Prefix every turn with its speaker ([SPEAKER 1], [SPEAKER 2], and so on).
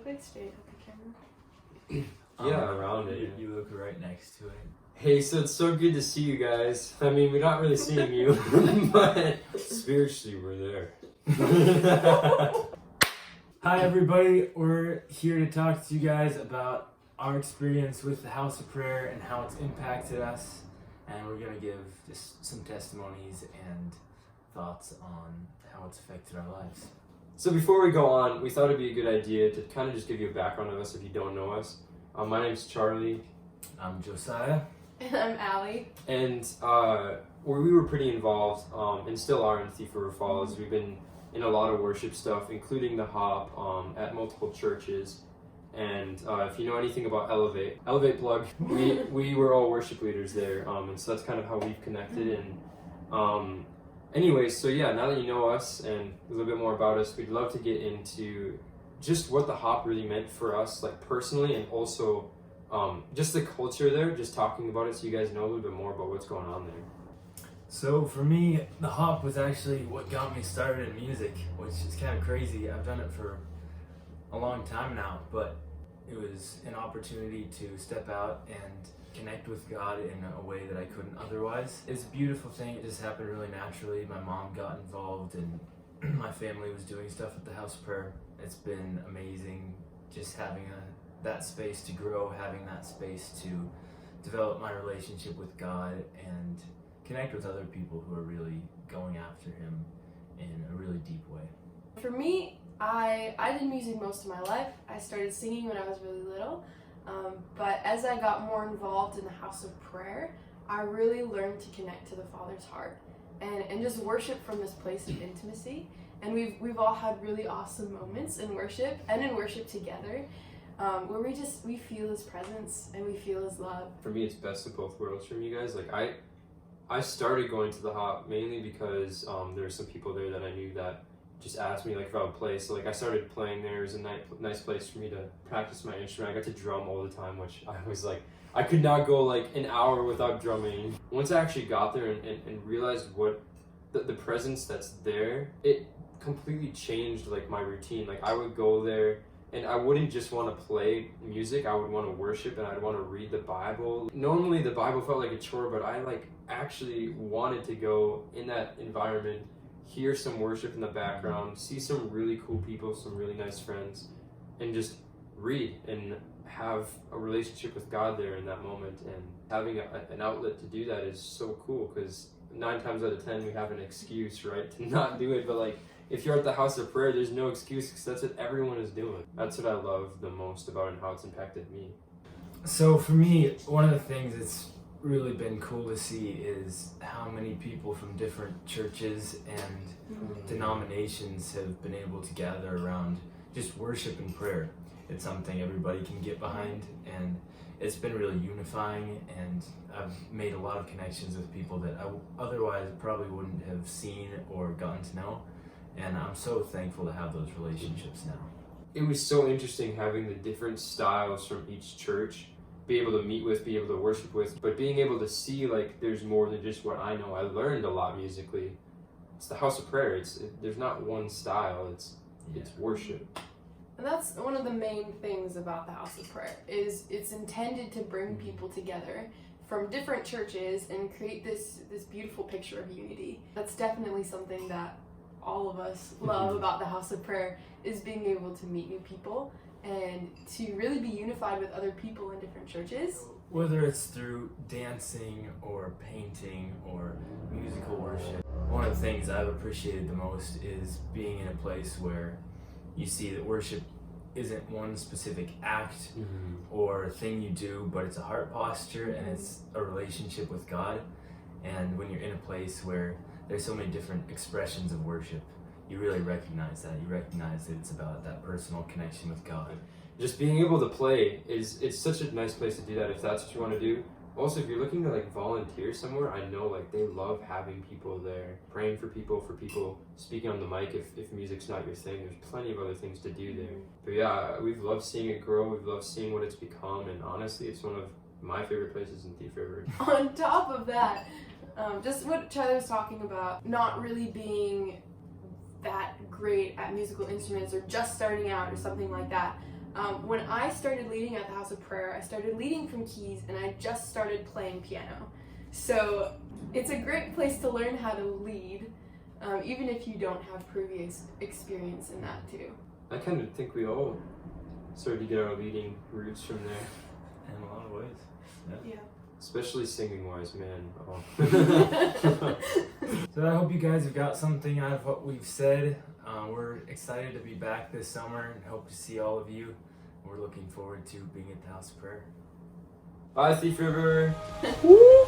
[SPEAKER 1] look like straight at the camera.
[SPEAKER 2] Yeah, around it.
[SPEAKER 3] You look right next to it.
[SPEAKER 2] Hey, so it's so good to see you guys. I mean, we're not really seeing you, but spiritually we're there.
[SPEAKER 3] Hi everybody, we're here to talk to you guys about our experience with the House of Prayer and how it's impacted us, and we're going to give just some testimonies and thoughts on how it's affected our lives.
[SPEAKER 2] So before we go on, we thought it'd be a good idea to kind of just give you a background of us if you don't know us. My name's Charlie.
[SPEAKER 3] I'm Josiah.
[SPEAKER 1] And I'm Allie.
[SPEAKER 2] And we were pretty involved, and still are in Thief River Falls. We've been in a lot of worship stuff, including the HOP, at multiple churches. And if you know anything about Elevate plug, we were all worship leaders there, and so that's kind of how we've connected. And anyways, so yeah, now that you know us and a little bit more about us, we'd love to get into just what the HOP really meant for us, like personally, and also just the culture there, just talking about it so you guys know a little bit more about what's going on there.
[SPEAKER 3] So for me, the HOP was actually what got me started in music, which is kind of crazy. I've done it for a long time now, but it was an opportunity to step out and connect with God in a way that I couldn't otherwise. It's a beautiful thing. It just happened really naturally. My mom got involved and my family was doing stuff at the House of Prayer. It's been amazing just having that space to grow, having that space to develop my relationship with God and connect with other people who are really going after Him in a really deep way.
[SPEAKER 1] For me, I did music most of my life. I started singing when I was really little, but as I got more involved in the House of Prayer, I really learned to connect to the Father's heart and just worship from this place of intimacy. And we've all had really awesome moments in worship and in worship together, where we feel His presence and we feel His love.
[SPEAKER 2] For me, it's best of both worlds from you guys. Like I started going to the HOP mainly because there were some people there that I knew that just asked me like if I would play. So like I started playing there. It was a nice place for me to practice my instrument. I got to drum all the time, which I was like, I could not go like an hour without drumming. Once I actually got there and realized what the presence that's there, it completely changed like my routine. Like I would go there and I wouldn't just want to play music, I would want to worship and I'd want to read the Bible. Normally the Bible felt like a chore, but I like actually wanted to go in that environment, hear some worship in the background, see some really cool people, some really nice friends, and just read and have a relationship with God there in that moment. And having an outlet to do that is so cool, because 9 times out of 10 we have an excuse, right, to not do it. But like if you're at the House of Prayer, there's no excuse, because that's what everyone is doing. That's what I love the most about it and how it's impacted me.
[SPEAKER 3] So for me, one of the things that's really been cool to see is how many people from different churches and denominations have been able to gather around just worship and prayer. It's something everybody can get behind, and it's been really unifying, and I've made a lot of connections with people that I otherwise probably wouldn't have seen or gotten to know, and I'm so thankful to have those relationships now.
[SPEAKER 2] It was so interesting having the different styles from each church, be able to meet with, be able to worship with, but being able to see like there's more than just what I know. I learned a lot musically. It's the House of Prayer. There's not one style. It's worship.
[SPEAKER 1] And that's one of the main things about the House of Prayer, is it's intended to bring people together from different churches and create this beautiful picture of unity. That's definitely something that all of us love about the House of Prayer, is being able to meet new people and to really be unified with other people in different churches.
[SPEAKER 3] Whether it's through dancing or painting or musical worship, one of the things I've appreciated the most is being in a place where you see that worship isn't one specific act or thing you do, but it's a heart posture and it's a relationship with God. And when you're in a place where there's so many different expressions of worship, you really recognize that. You recognize that it's about that personal connection with God.
[SPEAKER 2] Just being able to play it's such a nice place to do that if that's what you want to do. Also, if you're looking to like volunteer somewhere, I know like they love having people there, praying for people, speaking on the mic if music's not your thing. There's plenty of other things to do there. But yeah, we've loved seeing it grow. We've loved seeing what it's become, and honestly, it's one of my favorite places in Thief River.
[SPEAKER 1] On top of that, just what Charlie was talking about, not really being that great at musical instruments or just starting out or something like that. When I started leading at the House of Prayer, I started leading from keys and I just started playing piano. So it's a great place to learn how to lead, even if you don't have previous experience in that too.
[SPEAKER 2] I kind of think we all started to get our leading roots from there.
[SPEAKER 3] In a lot of ways.
[SPEAKER 1] Yeah.
[SPEAKER 2] Especially singing wise, man. Oh.
[SPEAKER 3] So I hope you guys have got something out of what we've said. We're excited to be back this summer and hope to see all of you. We're looking forward to being at the House of Prayer.
[SPEAKER 2] Bye, Thief River.
[SPEAKER 3] Woo!